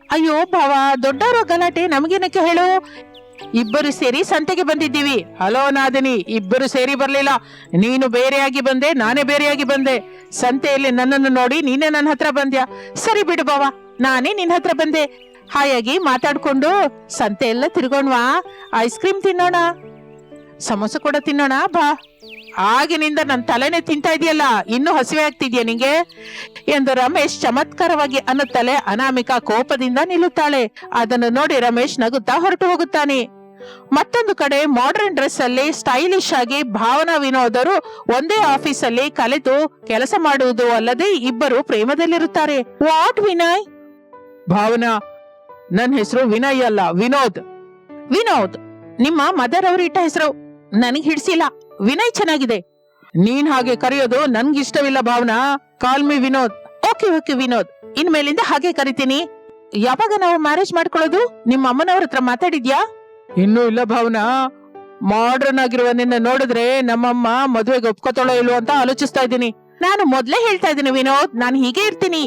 ಅಯ್ಯೋ ಭಾವ, ದೊಡ್ಡವರ ಗಲಾಟೆ ನಮಗೇನಕ್ಕೆ ಹೇಳು? ಇಬ್ಬರು ಸೇರಿ ಸಂತೆಗೆ ಬಂದಿದ್ದೀವಿ. ಹಲೋ ನಾದಿನಿ, ಇಬ್ಬರು ಸೇರಿ ಬರ್ಲಿಲ್ಲ. ನೀನು ಬೇರೆಯಾಗಿ ಬಂದೆ, ನಾನೇ ಬೇರೆಯಾಗಿ ಬಂದೆ. ಸಂತೆಯಲ್ಲಿ ನನ್ನನ್ನು ನೋಡಿ ನೀನೇ ನನ್ನ ಹತ್ರ ಬಂದ್ಯಾ. ಸರಿ ಬಿಡು ಭಾವ, ನಾನೇ ನಿನ್ನ ಹತ್ರ ಬಂದೆ. ಹಾಯಾಗಿ ಮಾತಾಡ್ಕೊಂಡು ಸಂತೆ ಎಲ್ಲ ತಿರ್ಗೋಣ್ವಾ? ಐಸ್ ಕ್ರೀಮ್ ತಿನ್ನೋಣ, ಸಮೋಸ ಕೂಡ ತಿನ್ನೋಣ ಬಾ. ಆಗಿನಿಂದ ನನ್ನ ತಲೆನೇ ತಿಂತಾ ಇದೆಯಲ್ಲ, ಇನ್ನೂ ಹಸಿವೆ ಆಗ್ತಿದ್ಯಾ ನಿಂಗೆ ಎಂದು ರಮೇಶ್ ಚಮತ್ಕಾರವಾಗಿ ಅನ್ನುತ್ತಲೇ ಅನಾಮಿಕಾ ಕೋಪದಿಂದ ನಿಲ್ಲುತ್ತಾಳೆ. ಅದನ್ನು ನೋಡಿ ರಮೇಶ್ ನಗುತ್ತಾ ಹೊರಟು ಹೋಗುತ್ತಾನೆ. ಮತ್ತೊಂದು ಕಡೆ ಮಾಡರ್ನ್ ಡ್ರೆಸ್ ಅಲ್ಲಿ ಸ್ಟೈಲಿಶ್ ಆಗಿ ಭಾವನಾ ವಿನೋದರು ಒಂದೇ ಆಫೀಸ್ ಅಲ್ಲಿ ಕಲಿತು ಕೆಲಸ ಮಾಡುವುದು ಅಲ್ಲದೆ ಇಬ್ಬರು ಪ್ರೇಮದಲ್ಲಿರುತ್ತಾರೆ. ವಾಟ್ ವಿನಯ್? ಭಾವನಾ, ನನ್ನ ಹೆಸರು ವಿನಯ್ ಅಲ್ಲ, ವಿನೋದ್. ವಿನೋದ್ ನಿಮ್ಮ ಮದರ್ ಅವರು ಇಟ್ಟ ಹೆಸರು, ನನಗ್ ಹಿಡ್ಸಿಲ್ಲ. ವಿನಯ್ ಚೆನ್ನಾಗಿದೆ. ನೀನ್ ಹಾಗೆ ಕರೆಯೋದು ನನ್ಗಿಷ್ಟವಿಲ್ಲ ಭಾವನಾ. ಕಾಲ್ ಮಿ ವಿನೋದ್. ಓಕೆ ಓಕೆ ವಿನೋದ್, ಇನ್ಮೇಲಿಂದ ಹಾಗೆ ಕರಿತೀನಿ. ಯಾವಾಗ ನಾವು ಮ್ಯಾರೇಜ್ ಮಾಡ್ಕೊಳ್ಳೋದು? ನಿಮ್ಮ ಅಮ್ಮನವ್ರ ಹತ್ರ ಮಾತಾಡಿದ್ಯಾ? ಇನ್ನೂ ಇಲ್ಲ ಭಾವನಾ. ಮಾಡ್ರನ್ ಆಗಿರುವ ನಿನ್ನ ನೋಡಿದ್ರೆ ನಮ್ಮಮ್ಮ ಮದುವೆಗೆ ಒಪ್ಕೋತಾಳೋ ಇಲ್ವೋ ಅಂತ ಆಲೋಚಿಸ್ತಾ ಇದ್ದೀನಿ. ನಾನು ಮೊದ್ಲೇ ಹೇಳ್ತಾ ಇದ್ದೀನಿ ವಿನೋದ್, ನಾನು ಹೀಗೆ ಇರ್ತೀನಿ,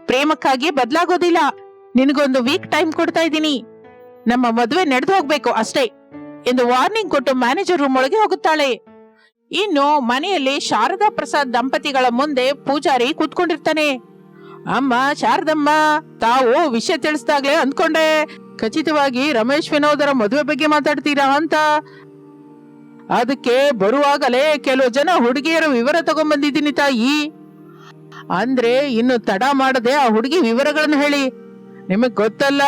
ಪ್ರೇಮಕ್ಕಾಗಿ ಬದಲಾಗೋದಿಲ್ಲ. ನಿನಗೊಂದು ವೀಕ್ ಟೈಮ್ ಕೊಡ್ತಾ ಇದ್ದೀನಿ, ನಮ್ಮ ಮದುವೆ ನಡೆದು ಹೋಗ್ಬೇಕು ಅಷ್ಟೇ ಎಂದು ವಾರ್ನಿಂಗ್ ಕೊಟ್ಟು ಮ್ಯಾನೇಜರ್ ರೂಮ್ ಒಳಗೆ ಹೋಗುತ್ತಾಳೆ. ಇನ್ನು ಮನೆಯಲ್ಲಿ ಶಾರದಾ ಪ್ರಸಾದ್ ದಂಪತಿಗಳ ಮುಂದೆ ಪೂಜಾರಿ ಕೂತ್ಕೊಂಡಿರ್ತಾನೆ. ಅಮ್ಮ ಶಾರದಮ್ಮ, ತಾವು ವಿಷಯ ತಿಳಿಸಿದಾಗ್ಲೇ ಅಂದ್ಕೊಂಡೆ ಖಚಿತವಾಗಿ ರಮೇಶ್ ವಿನೋದರ ಮದುವೆ ಬಗ್ಗೆ ಮಾತಾಡ್ತೀರಾ ಅಂತ. ಅದಕ್ಕೆ ಬರುವಾಗಲೇ ಕೆಲವು ಜನ ಹುಡುಗಿಯರ ವಿವರ ತಗೊಂಡ್ಬಂದಿದ್ದೀನಿ ತಾಯಿ. ಅಂದ್ರೆ ಇನ್ನು ತಡ ಮಾಡದೆ ಆ ಹುಡುಗಿ ವಿವರಗಳನ್ನು ಹೇಳಿ. ನಿಮಗ್ ಗೊತ್ತಲ್ಲ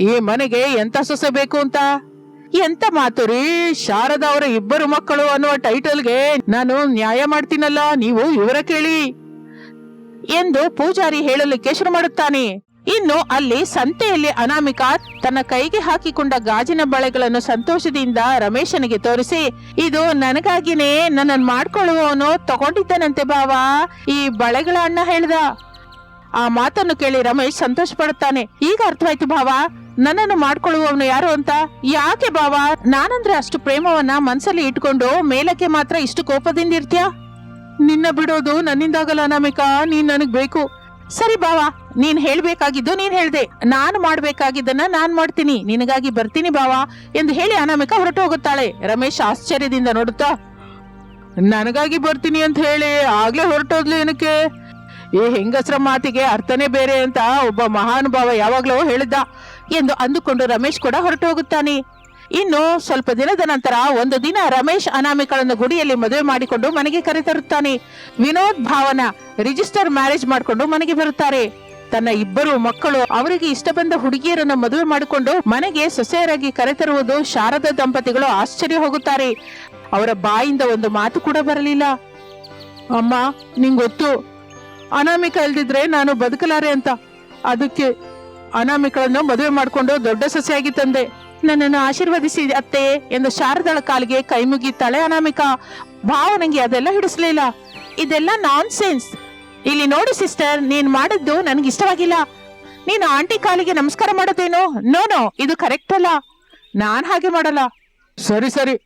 ಈ ಮನೆಗೆ ಎಂತ ಸೊಸೆ ಬೇಕು ಅಂತ. ಎಂತ ಮಾತು ರೀ, ಶಾರದಾ ಅವರ ಇಬ್ಬರು ಮಕ್ಕಳು ಅನ್ನುವ ಟೈಟಲ್ಗೆ ನಾನು ನ್ಯಾಯ ಮಾಡ್ತೀನಲ್ಲ, ನೀವು ವಿವರ ಕೇಳಿ ಎಂದು ಪೂಜಾರಿ ಹೇಳಲಿಕ್ಕೆ ಶುರು ಮಾಡುತ್ತಾನೆ. ಇನ್ನು ಅಲ್ಲಿ ಸಂತೆಯಲ್ಲಿ ಅನಾಮಿಕಾ ತನ್ನ ಕೈಗೆ ಹಾಕಿಕೊಂಡ ಗಾಜಿನ ಬಳೆಗಳನ್ನು ಸಂತೋಷದಿಂದ ರಮೇಶನಿಗೆ ತೋರಿಸಿ, ಇದು ನನಗಾಗಿನೇ ನನ್ನನ್ನು ಮಾಡ್ಕೊಳ್ಳುವವನು ತಗೊಂಡಿದ್ದಾನಂತೆ ಭಾವ, ಈ ಬಳೆಗಳ ಅಣ್ಣ ಹೇಳ್ದ. ಆ ಮಾತನ್ನು ಕೇಳಿ ರಮೇಶ್ ಸಂತೋಷ ಪಡುತ್ತಾನೆ. ಈಗ ಅರ್ಥವಾಯ್ತು ಭಾವ, ನನ್ನನ್ನು ಮಾಡ್ಕೊಳ್ಳುವವನು ಯಾರು ಅಂತ. ಯಾಕೆ ಭಾವ, ನಾನಂದ್ರೆ ಅಷ್ಟು ಪ್ರೇಮವನ್ನ ಮನ್ಸಲ್ಲಿ ಇಟ್ಕೊಂಡು ಮೇಲಕ್ಕೆ ಮಾತ್ರ ಇಷ್ಟು ಕೋಪದಿಂದ ಇರ್ತೀಯ? ನಿನ್ನ ಬಿಡೋದು ನನ್ನಿಂದಾಗಲ್ಲ ಅನಾಮಿಕಾ, ನೀನ್ ನನಗ್ ಬೇಕು. ಸರಿ ಭಾವ, ನೀನ್ ಹೇಳ್ಬೇಕಾಗಿದ್ದು ನೀನ್ ಹೇಳ್ದೆ, ನಾನು ಮಾಡ್ಬೇಕಾಗಿದ್ದನ್ನ ನಾನ್ ಮಾಡ್ತೀನಿ, ನಿನಗಾಗಿ ಬರ್ತೀನಿ ಭಾವ ಎಂದು ಹೇಳಿ ಅನಾಮಿಕಾ ಹೊರಟು ಹೋಗುತ್ತಾಳೆ. ರಮೇಶ್ ಆಶ್ಚರ್ಯದಿಂದ ನೋಡುತ್ತಾ, ನನಗಾಗಿ ಬರ್ತೀನಿ ಅಂತ ಹೇಳಿ ಆಗ್ಲೇ ಹೊರಟೋದ್ಲು ಏನಕ್ಕೆ? ಈ ಹೆಂಗಸರ ಮಾತಿಗೆ ಅರ್ಥನೇ ಬೇರೆ ಅಂತ ಒಬ್ಬ ಮಹಾನುಭಾವ ಯಾವಾಗ್ಲೂ ಹೇಳಿದ್ದ ಎಂದು ಅಂದುಕೊಂಡು ರಮೇಶ್ ಕೂಡ ಹೊರಟು ಹೋಗುತ್ತಾನೆ. ಇನ್ನು ಸ್ವಲ್ಪ ದಿನದ ನಂತರ ಒಂದು ದಿನ ರಮೇಶ್ ಅನಾಮಿಕಳನ್ನು ಗುಡಿಯಲ್ಲಿ ಮದುವೆ ಮಾಡಿಕೊಂಡು ಮನೆಗೆ ಕರೆತರುತ್ತಾನೆ. ವಿನೋದ್ ಭಾವನ ರಿಜಿಸ್ಟರ್ ಮ್ಯಾರೇಜ್ ಮಾಡಿಕೊಂಡು ಮನೆಗೆ ಬರುತ್ತಾರೆ. ತನ್ನ ಇಬ್ಬರು ಮಕ್ಕಳು ಅವರಿಗೆ ಇಷ್ಟ ಬಂದ ಹುಡುಗಿಯರನ್ನು ಮದುವೆ ಮಾಡಿಕೊಂಡು ಮನೆಗೆ ಸೊಸೆಯರಾಗಿ ಕರೆತರುವುದು ಶಾರದಾ ದಂಪತಿಗಳು ಆಶ್ಚರ್ಯ ಹೋಗುತ್ತಾರೆ. ಅವರ ಬಾಯಿಂದ ಒಂದು ಮಾತು ಕೂಡ ಬರಲಿಲ್ಲ. ಅಮ್ಮ, ನಿಂಗೊತ್ತು ಅನಾಮಿಕಾ ಇಲ್ದಿದ್ರೆ ನಾನು ಬದುಕಲಾರೆ ಅಂತ, ಅದಕ್ಕೆ ಅನಾಮಿಕಳನ್ನು ಮದುವೆ ಮಾಡಿಕೊಂಡು ದೊಡ್ಡ ಸೊಸೆಯಾಗಿ ತಂದೆ. ನನ್ನನ್ನು ಆಶೀರ್ವದಿಸಿ ಅತ್ತೆ ಎಂದು ಶಾರದಾಳ ಕಾಲಿಗೆ ಕೈ ಮುಗಿತಾಳೆ ಅನಾಮಿಕಾ. ಭಾವನಿಗೆ ಅದೆಲ್ಲ ಹಿಡಿಸ್ಲಿಲ್ಲ. ಇದೆಲ್ಲ ನಾನ್ ಸೆನ್ಸ್. ಇಲ್ಲಿ ನೋಡಿ ಸಿಸ್ಟರ್, ನೀನ್ ಮಾಡಿದ್ದು ನನ್ಗೆ ಇಷ್ಟವಾಗಿಲ್ಲ. ನೀನು ಆಂಟಿ ಕಾಲಿಗೆ ನಮಸ್ಕಾರ ಮಾಡೋದೇನು? ನೋ, ಇದು ಕರೆಕ್ಟ್ ಅಲ್ಲ, ನಾನ್ ಹಾಗೆ ಮಾಡಲ್ಲ. ಸರಿ ಸರಿ,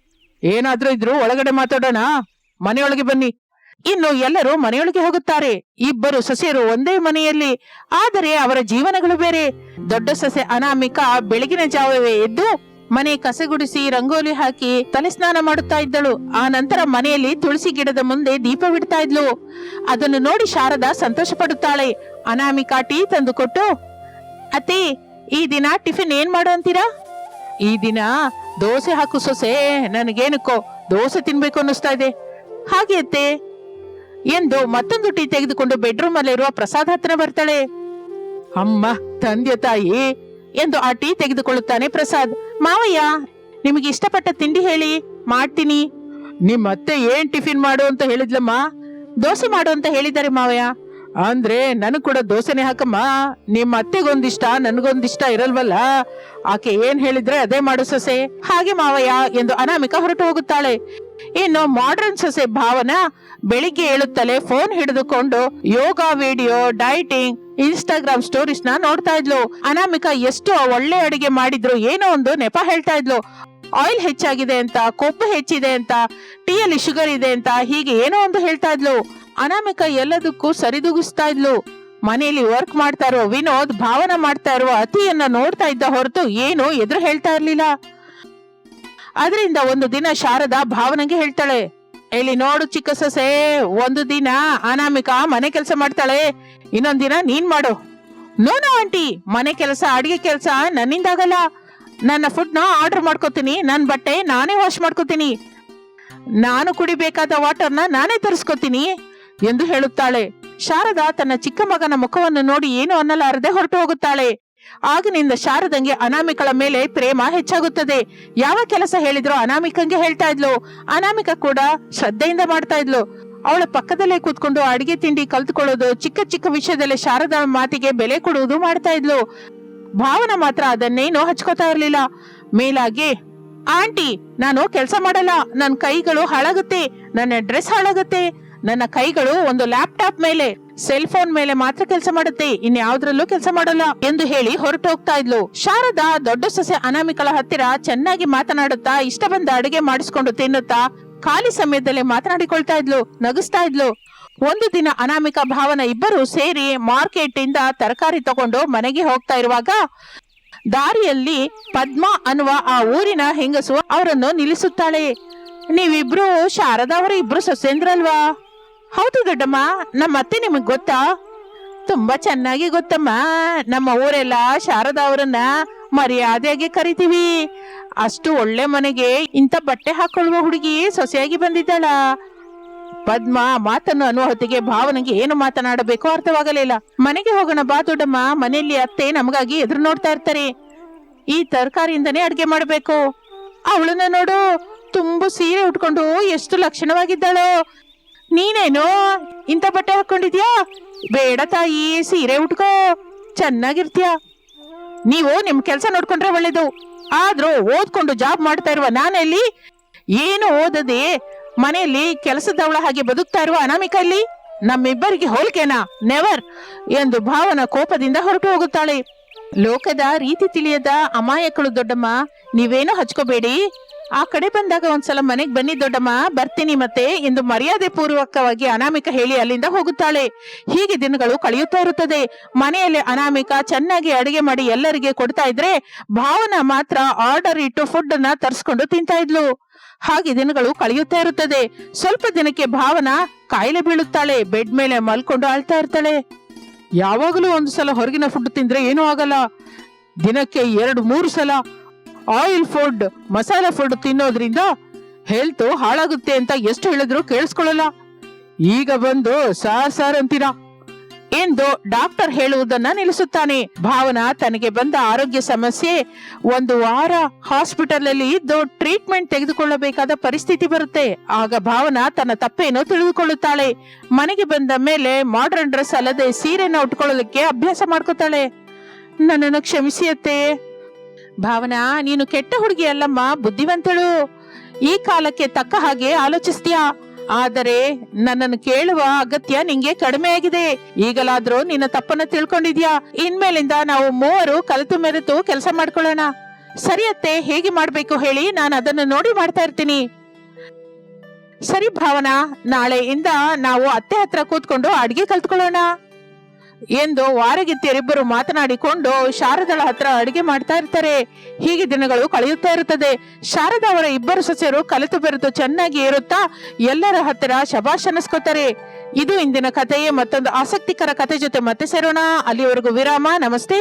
ಏನಾದ್ರೂ ಇದ್ರು ಒಳಗಡೆ ಮಾತಾಡೋಣ, ಮನೆಯೊಳಗೆ ಬನ್ನಿ. ಇನ್ನು ಎಲ್ಲರೂ ಮನೆಯೊಳಗೆ ಹೋಗುತ್ತಾರೆ. ಇಬ್ಬರು ಸೊಸೆಯರು ಒಂದೇ ಮನೆಯಲ್ಲಿ, ಆದರೆ ಅವರ ಜೀವನಗಳು ಬೇರೆ. ದೊಡ್ಡ ಸೊಸೆ ಅನಾಮಿಕಾ ಬೆಳಗಿನ ಜಾವವೇ ಎದ್ದು ಮನೆ ಕಸಗುಡಿಸಿ ರಂಗೋಲಿ ಹಾಕಿ ತಲೆ ಸ್ನಾನ ಮಾಡುತ್ತಾ ಇದ್ದಳು. ಆ ನಂತರ ಮನೆಯಲ್ಲಿ ತುಳಸಿ ಗಿಡದ ಮುಂದೆ ದೀಪವಿಡ್ತಾ ಇದ್ಲು. ಅದನ್ನು ನೋಡಿ ಶಾರದಾ ಸಂತೋಷ ಪಡುತ್ತಾಳೆ. ಅನಾಮಿಕಾ ಟೀ ತಂದು ಕೊಟ್ಟು, ಅತ್ತೆ, ಈ ದಿನ ಟಿಫಿನ್ ಏನ್ ಮಾಡು ಅಂತೀರಾ? ಈ ದಿನ ದೋಸೆ ಹಾಕು ಸೊಸೆ, ನನಗೇನಕ್ಕೋ ದೋಸೆ ತಿನ್ಬೇಕು ಅನ್ನಿಸ್ತಾ ಇದೆ. ಹಾಗೆ ಅತ್ತೆ ಎಂದು ಮತ್ತೊಂದು ಟೀ ತೆಗೆದುಕೊಂಡು ಬೆಡ್ರೂಮ್ ಅಲ್ಲಿರುವ ಪ್ರಸಾದ್ ಹತ್ರ ಬರ್ತಾಳೆ. ಅಮ್ಮ ತಂದೆ ತಾಯಿ ಎಂದು ಆ ಟೀ ತೆಗೆದುಕೊಳ್ಳುತ್ತಾನೆ ಪ್ರಸಾದ್. ಮಾವಯ್ಯ, ನಿಮಗೆ ಇಷ್ಟಪಟ್ಟ ತಿಂಡಿ ಹೇಳಿ, ಮಾಡ್ತೀನಿ. ನಿಮ್ಮ ಅತ್ತೆ ಏನ್ ಟಿಫಿನ್ ಮಾಡು ಅಂತ ಹೇಳಿದ್ಲಮ್ಮ? ದೋಸೆ ಮಾಡು ಅಂತ ಹೇಳಿದ್ದಾರೆ ಮಾವಯ್ಯ. ಅಂದ್ರೆ ನನಗ್ ಕೂಡ ದೋಸೆನೆ ಹಾಕಮ್ಮ. ನಿಮ್ಮ ಅತ್ತೆಗೊಂದಿಷ್ಟ ನನ್ಗೊಂದಿಷ್ಟ ಇರಲ್ವಲ್ಲ, ಆಕೆ ಏನ್ ಹೇಳಿದ್ರೆ ಅದೇ ಮಾಡು ಸೊಸೆ. ಹಾಗೆ ಮಾವಯ್ಯ ಎಂದು ಅನಾಮಿಕಾ ಹೊರಟು ಹೋಗುತ್ತಾಳೆ. ಇನ್ನು ಮಾಡ್ರನ್ ಸೊಸೆ ಭಾವನಾ ಬೆಳಿಗ್ಗೆ ಏಳುತ್ತಲೇ ಫೋನ್ ಹಿಡಿದುಕೊಂಡು ಯೋಗ ವಿಡಿಯೋ, ಡೈಟಿಂಗ್, ಇನ್ಸ್ಟಾಗ್ರಾಮ್ ಸ್ಟೋರೀಸ್ ನ ನೋಡ್ತಾ ಇದ್ಲು. ಅನಾಮಿಕಾ ಎಷ್ಟು ಒಳ್ಳೆ ಅಡಿಗೆ ಮಾಡಿದ್ರು ಏನೋ ಒಂದು ನೆಪ ಹೇಳ್ತಾ ಇದ್ಲು. ಆಯಿಲ್ ಹೆಚ್ಚಾಗಿದೆ ಅಂತ, ಕೊಬ್ಬು ಹೆಚ್ಚಿದೆ ಅಂತ, ಟೀಯಲ್ಲಿ ಶುಗರ್ ಇದೆ ಅಂತ, ಹೀಗೆ ಏನೋ ಒಂದು ಹೇಳ್ತಾ ಇದ್ಲು. ಅನಾಮಿಕಾ ಎಲ್ಲದಕ್ಕೂ ಸರಿದೂಗಿಸ್ತಾ ಇದ್ಲು. ಮನೆಯಲ್ಲಿ ವರ್ಕ್ ಮಾಡ್ತಾ ಇರುವ ವಿನೋದ್ ಭಾವನಾ ಮಾಡ್ತಾ ಇರುವ ಅತಿಯನ್ನ ನೋಡ್ತಾ ಇದ್ದ ಹೊರತು ಏನು ಎದುರು ಹೇಳ್ತಾ ಇರ್ಲಿಲ್ಲ. ಅದರಿಂದ ಒಂದು ದಿನ ಶಾರದಾ ಭಾವನೆಗೆ ಹೇಳ್ತಾಳೆ, ಇಲ್ಲಿ ನೋಡು ಚಿಕ್ಕ ಸೊಸೆ, ಒಂದು ದಿನ ಅನಾಮಿಕಾ ಮನೆ ಕೆಲಸ ಮಾಡ್ತಾಳೆ, ಇನ್ನೊಂದ್ ದಿನ ನೀನ್ ಮಾಡು. ನೋನೋ ಆಂಟಿ, ಮನೆ ಕೆಲಸ ಅಡಿಗೆ ಕೆಲಸ ನನ್ನಿಂದಾಗಲ್ಲ. ನನ್ನ ಫುಡ್ ನ ಆರ್ಡರ್ ಮಾಡ್ಕೋತೀನಿ, ನನ್ ಬಟ್ಟೆ ನಾನೇ ವಾಶ್ ಮಾಡ್ಕೋತೀನಿ, ನಾನು ಕುಡಿಬೇಕಾದ ವಾಟರ್ನ ನಾನೇ ತರಿಸ್ಕೋತೀನಿ ಎಂದು ಹೇಳುತ್ತಾಳೆ. ಶಾರದಾ ತನ್ನ ಚಿಕ್ಕ ಮಗನ ಮುಖವನ್ನು ನೋಡಿ ಏನು ಅನ್ನಲಾರದೆ ಹೊರಟು ಹೋಗುತ್ತಾಳೆ. ಆಗಿನಿಂದ ಶಾರದಂಗೆ ಅನಾಮಿಕಳ ಮೇಲೆ ಪ್ರೇಮ ಹೆಚ್ಚಾಗುತ್ತದೆ. ಯಾವ ಕೆಲಸ ಹೇಳಿದ್ರು ಅನಾಮಿಕಂಗೆ ಹೇಳ್ತಾ ಇದ್ಲು. ಅನಾಮಿಕ ಕೂಡ ಶ್ರದ್ಧೆಯಿಂದ ಮಾಡ್ತಾ ಇದ್ಲು. ಅವಳ ಪಕ್ಕದಲ್ಲೇ ಕೂತ್ಕೊಂಡು ಅಡಿಗೆ ತಿಂಡಿ ಕಲ್ತ್ಕೊಳ್ಳೋದು, ಚಿಕ್ಕ ಚಿಕ್ಕ ವಿಷಯದಲ್ಲಿ ಶಾರದಾ ಮಾತಿಗೆ ಬೆಲೆ ಕೊಡುವುದು ಮಾಡ್ತಾ ಇದ್ಲು. ಭಾವನಾ ಮಾತ್ರ ಅದನ್ನೇನು ಹಚ್ಕೋತಾ ಇರ್ಲಿಲ್ಲ. ಮೇಲಾಗಿ, ಆಂಟಿ ನಾನು ಕೆಲಸ ಮಾಡಲ್ಲ, ನನ್ನ ಕೈಗಳು ಹಾಳಾಗುತ್ತೆ, ನನ್ನ ಡ್ರೆಸ್ ಹಾಳಾಗುತ್ತೆ, ನನ್ನ ಕೈಗಳು ಒಂದು ಲ್ಯಾಪ್ಟಾಪ್ ಮೇಲೆ, ಸೆಲ್ ಫೋನ್ ಮೇಲೆ ಮಾತ್ರ ಕೆಲಸ ಮಾಡುತ್ತೆ, ಇನ್ಯಾವುದ್ರಲ್ಲೂ ಕೆಲಸ ಮಾಡಲ್ಲ ಎಂದು ಹೇಳಿ ಹೊರಟು ಹೋಗ್ತಾ ಇದ್ಲು. ಶಾರದಾ ದೊಡ್ಡ ಸೊಸೆ ಅನಾಮಿಕಳ ಹತ್ತಿರ ಚೆನ್ನಾಗಿ ಮಾತನಾಡುತ್ತಾ, ಇಷ್ಟ ಬಂದ ಅಡುಗೆ ಮಾಡಿಸ್ಕೊಂಡು ತಿನ್ನುತ್ತಾ, ಖಾಲಿ ಸಮಯದಲ್ಲಿ ಮಾತನಾಡಿಕೊಳ್ತಾ ಇದ್ಲು, ನಗಿಸ್ತಾ ಇದ್ಲು. ಒಂದು ದಿನ ಅನಾಮಿಕಾ ಭಾವನಾ ಇಬ್ಬರು ಸೇರಿ ಮಾರ್ಕೆಟ್ ಇಂದ ತರಕಾರಿ ತಗೊಂಡು ಮನೆಗೆ ಹೋಗ್ತಾ ಇರುವಾಗ ದಾರಿಯಲ್ಲಿ ಪದ್ಮಾ ಅನ್ನುವ ಆ ಊರಿನ ಹೆಂಗಸು ಅವರನ್ನು ನಿಲ್ಲಿಸುತ್ತಾಳೆ. ನೀವಿಬ್ರು ಶಾರದಾ ಅವರ ಇಬ್ರು ಸೊಸೆಂದ್ರಲ್ವಾ? ಹೌದು ದೊಡ್ಡಮ್ಮ, ನಮ್ಮ ಅತ್ತೆ ನಿಮಗ್ ಗೊತ್ತಾ? ತುಂಬಾ ಚೆನ್ನಾಗಿ ಗೊತ್ತಮ್ಮ. ನಮ್ಮ ಊರೆಲ್ಲ ಶಾರದಾ ಅವರನ್ನ ಮರ್ಯಾದೆಯಾಗಿ ಕರಿತೀವಿ. ಅಷ್ಟು ಒಳ್ಳೆ ಮನೆಗೆ ಇಂಥ ಬಟ್ಟೆ ಹಾಕೊಳ್ಳುವ ಹುಡುಗಿ ಸೊಸೆಯಾಗಿ ಬಂದಿದ್ದಾಳ. ಪದ್ಮ ಮಾತನ್ನು ಅನ್ನುವ ಹೊತ್ತಿಗೆ ಭಾವನೆಗೆ ಏನು ಮಾತನಾಡಬೇಕೋ ಅರ್ಥವಾಗಲಿಲ್ಲ. ಮನೆಗೆ ಹೋಗೋಣ ಬಾ ದೊಡ್ಡಮ್ಮ, ಮನೆಯಲ್ಲಿ ಅತ್ತೆ ನಮಗಾಗಿ ಎದುರು ನೋಡ್ತಾ ಇರ್ತಾರೆ, ಈ ತರಕಾರಿಯಿಂದನೇ ಅಡ್ಗೆ ಮಾಡ್ಬೇಕು. ಅವಳನ್ನ ನೋಡು, ತುಂಬಾ ಸೀರೆ ಉಟ್ಕೊಂಡು ಎಷ್ಟು ಲಕ್ಷಣವಾಗಿದ್ದಾಳೋ. ನೀನೇನು ಇಂಥ ಬಟ್ಟೆ ಹಾಕೊಂಡಿದ್ಯಾ? ಬೇಡ ತಾಯಿ, ಸೀರೆ ಉಟ್ಕೋ, ಚೆನ್ನಾಗಿರ್ತೀಯ. ನೀವು ನಿಮ್ ಕೆಲ್ಸ ನೋಡ್ಕೊಂಡ್ರೆ ಒಳ್ಳೇದು. ಆದ್ರೂ ಓದ್ಕೊಂಡು ಜಾಬ್ ಮಾಡ್ತಾ ಇರುವ ನಾನಲ್ಲಿ ಏನು ಓದದೆ ಮನೆಯಲ್ಲಿ ಕೆಲಸದವಳ ಹಾಗೆ ಬದುಕ್ತಾ ಇರುವ ಅನಾಮಿಕಾ ಇಲ್ಲಿ ನಮ್ಮಿಬ್ಬರಿಗೆ ಹೋಲಿಕೆನಾ? ನೆವರ್ ಎಂದು ಭಾವನಾ ಕೋಪದಿಂದ ಹೊರಟು ಹೋಗುತ್ತಾಳೆ. ಲೋಕದ ರೀತಿ ತಿಳಿಯದ ಅಮಾಯಕಳು ದೊಡ್ಡಮ್ಮ, ನೀವೇನು ಹಚ್ಕೋಬೇಡಿ. ಆ ಕಡೆ ಬಂದಾಗ ಒಂದ್ಸಲ ಮನೆಗ್ ಬನ್ನಿ ದೊಡ್ಡಮ್ಮ, ಬರ್ತೀನಿ ಮತ್ತೆ ಎಂದು ಮರ್ಯಾದೆ ಪೂರ್ವಕವಾಗಿ ಅನಾಮಿಕಾ ಹೇಳಿ ಅಲ್ಲಿಂದ ಹೋಗುತ್ತಾಳೆ. ಹೀಗೆ ದಿನಗಳು ಕಳೆಯುತ್ತಾ ಇರುತ್ತದೆ. ಮನೆಯಲ್ಲಿ ಅನಾಮಿಕಾ ಚೆನ್ನಾಗಿ ಅಡಿಗೆ ಮಾಡಿ ಎಲ್ಲರಿಗೆ ಕೊಡ್ತಾ ಇದ್ರೆ ಭಾವನಾ ಮಾತ್ರ ಆರ್ಡರ್ ಇಟ್ಟು ಫುಡ್ ಅನ್ನ ತರಿಸ್ಕೊಂಡು ತಿಂತಾ ಇದ್ಲು. ಹಾಗೆ ದಿನಗಳು ಕಳೆಯುತ್ತಾ ಇರುತ್ತದೆ. ಸ್ವಲ್ಪ ದಿನಕ್ಕೆ ಭಾವನಾ ಕಾಯಿಲೆ ಬೀಳುತ್ತಾಳೆ. ಬೆಡ್ ಮೇಲೆ ಮಲ್ಕೊಂಡು ಆಳ್ತಾ ಇರ್ತಾಳೆ. ಯಾವಾಗಲೂ ಒಂದು ಸಲ ಹೊರಗಿನ ಫುಡ್ ತಿಂದ್ರೆ ಏನೂ ಆಗಲ್ಲ, ದಿನಕ್ಕೆ 2-3 ಸಲ ಆಯಿಲ್ ಫುಡ್, ಮಸಾಲಾ ಫುಡ್ ತಿನ್ನೋದ್ರಿಂದ ಹೆಲ್ತ್ ಹಾಳಾಗುತ್ತೆ ಅಂತ ಎಷ್ಟು ಹೇಳಿದ್ರು ಕೇಳಿಸ್ಕೊಳ್ಳಲ್ಲ. ಈಗ ಬಂದು ಸಾರ್ ಅಂತೀರಾ ಎಂದು ಡಾಕ್ಟರ್ ಹೇಳುವುದನ್ನ ನಿಲ್ಲಿಸುತ್ತಾನೆ. ಭಾವನಾ ತನಗೆ ಬಂದ ಆರೋಗ್ಯ ಸಮಸ್ಯೆ 1 ವಾರ ಹಾಸ್ಪಿಟಲ್ ಅಲ್ಲಿ ಇದ್ದು ಟ್ರೀಟ್ಮೆಂಟ್ ತೆಗೆದುಕೊಳ್ಳಬೇಕಾದ ಪರಿಸ್ಥಿತಿ ಬರುತ್ತೆ. ಆಗ ಭಾವನಾ ತನ್ನ ತಪ್ಪೇನೋ ತಿಳಿದುಕೊಳ್ಳುತ್ತಾಳೆ. ಮನೆಗೆ ಬಂದ ಮೇಲೆ ಮಾಡರ್ನ್ ಡ್ರೆಸ್ ಅಲ್ಲದೆ ಸೀರೆನ ಉಟ್ಕೊಳ್ಳಲಿಕ್ಕೆ ಅಭ್ಯಾಸ ಮಾಡ್ಕೋತಾಳೆ. ನನ್ನನ್ನು ಕ್ಷಮಿಸಿಯತ್ತೆ. ಭಾವನಾ, ನೀನು ಕೆಟ್ಟ ಹುಡುಗಿ ಅಲ್ಲಮ್ಮ, ಬುದ್ಧಿವಂತಳು. ಈ ಕಾಲಕ್ಕೆ ತಕ್ಕ ಹಾಗೆ ಆಲೋಚಿಸ್ತೀಯಾ. ಆದರೆ ನನ್ನನ್ನು ಕೇಳುವ ಅಗತ್ಯ ನಿಂಗೆ ಕಡಿಮೆ ಆಗಿದೆ. ಈಗಲಾದ್ರೂ ನಿನ್ನ ತಪ್ಪನ್ನ ತಿಳ್ಕೊಂಡಿದ್ಯಾ. ಇನ್ಮೇಲಿಂದ ನಾವು 3 ಕಲಿತು ಮೆರೆತು ಕೆಲಸ ಮಾಡ್ಕೊಳ್ಳೋಣ. ಸರಿಯತ್ತೆ, ಹೇಗೆ ಮಾಡ್ಬೇಕು ಹೇಳಿ, ನಾನು ಅದನ್ನು ನೋಡಿ ಮಾಡ್ತಾ ಇರ್ತೀನಿ. ಸರಿ ಭಾವನಾ, ನಾಳೆಯಿಂದ ನಾವು ಅತ್ತೆ ಹತ್ರ ಕೂತ್ಕೊಂಡು ಅಡ್ಗೆ ಕಲ್ತ್ಕೊಳ್ಳೋಣ ಎಂದು ವಾರಗಿತ್ತಿಯರಿಬ್ಬರು ಮಾತನಾಡಿಕೊಂಡು ಶಾರದಳ ಹತ್ರ ಅಡಿಗೆ ಮಾಡ್ತಾ ಇರ್ತಾರೆ. ಹೀಗೆ ದಿನಗಳು ಕಳೆಯುತ್ತಾ ಇರುತ್ತದೆ. ಶಾರದಾ ಅವರ ಇಬ್ಬರು ಸೊಸೆಯರು ಕಲಿತು ಬೆರೆತು ಚೆನ್ನಾಗಿ ಇರುತ್ತಾ ಎಲ್ಲರ ಹತ್ತಿರ ಶಬಾಷ್ ಅನ್ನಿಸ್ಕೋತಾರೆ. ಇದು ಇಂದಿನ ಕಥೆಯೇ. ಮತ್ತೊಂದು ಆಸಕ್ತಿಕರ ಕಥೆ ಜೊತೆ ಮತ್ತೆ ಸೇರೋಣ. ಅಲ್ಲಿವರೆಗೂ ವಿರಾಮ. ನಮಸ್ತೆ.